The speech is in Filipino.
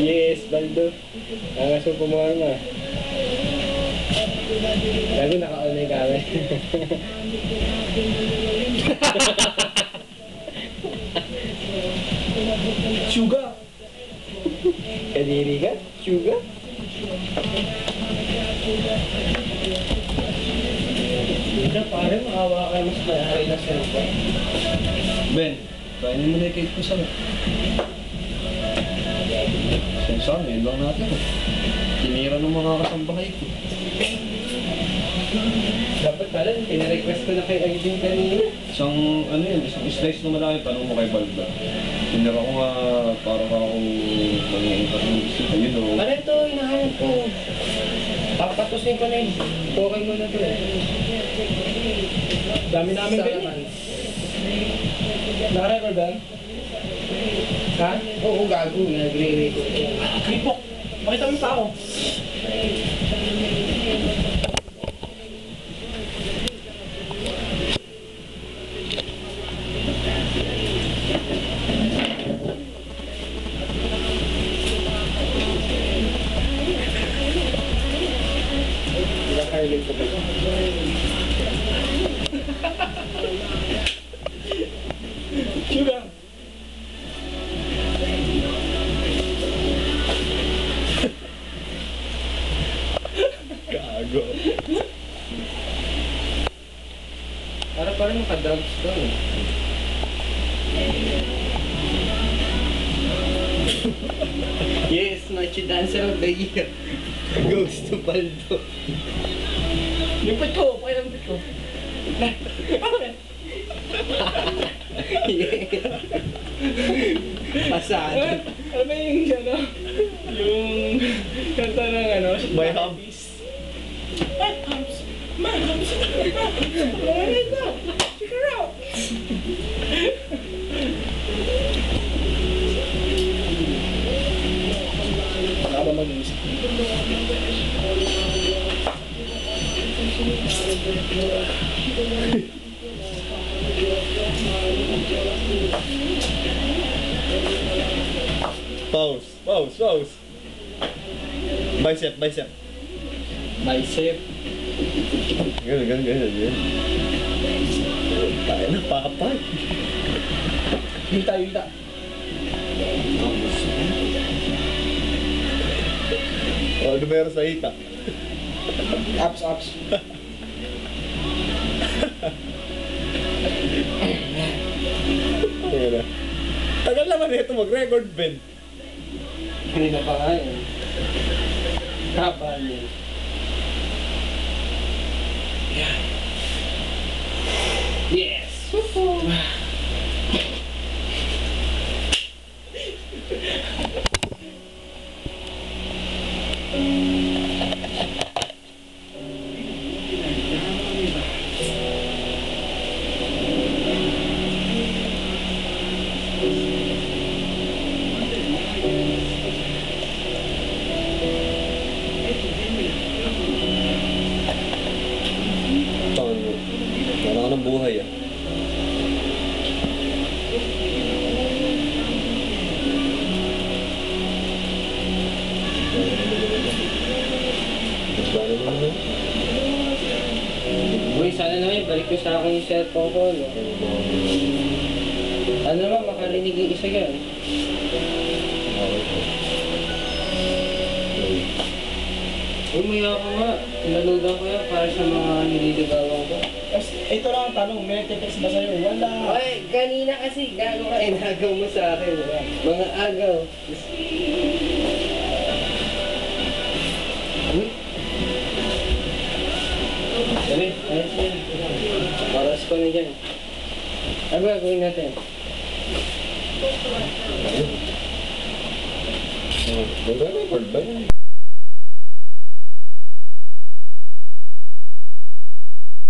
Yes, Baldo. Angas mo pumarma. Lagi naka-on na yung camera. Suga. Kadiri ka? Suga? Hindi pare, makawa ka mas mayari na cellphone. Ben, kainin mo na yung cake ko sa Sensang, yun lang natin. Tinira ng mga kasambahay ko. Dapat pala, pinarequest ko na kay Aydin kanina. Isang slice na malaki, tanong mo kay Balda. Tinira ko nga, parang ako mangyayang ayun o. Ano ito, hinahanap ko. Papatusin ko na yun. Okay mo na ito eh. Dami namin ganyan. Naka-record ba? Ha? Oo, gago. Nagre-record. Kripok! Makita mo pa ako. Naka-highlight ko ba? Sugar! Gago. Parang naka-drugs to eh. Yes, Machi Dancer of the Year. Goes to Baldo. Lipit ko, pakilambit ko. Bakit? Pasado. Ano ba yung yung kanta ng By Hubs. My Hubs! My Hubs! Right now! Check her out! Baka ba mag-iisip? Pause. Pause. Pause. Bicep. Bicep. Bicep. Ganun. Tayo na, papay. Hita, hita. Ano meron sa hita? Ups, ups. Tagal naman ito mag-record, Ben. Kanina pa nga yun. Kapal yun. Yes! Woohoo! Wala ka ng buhay ah. Uy, sana naman balik ko sa akin yung cellphone ko, no? Ano naman, makarinig yung isa yan. Uy, maya ko nga. Pinaloadan ko yan para sa mga nililigawan ko. Ito lang ang tanong, may text ba sa'yo? Wala. Uy, kanina kasi gago ka, inagaw mo sa akin. Mga agaw. Uy. Dali, ayos yan. Oras ko na dyan. Ano ba gawin natin? Mag-record ba yan?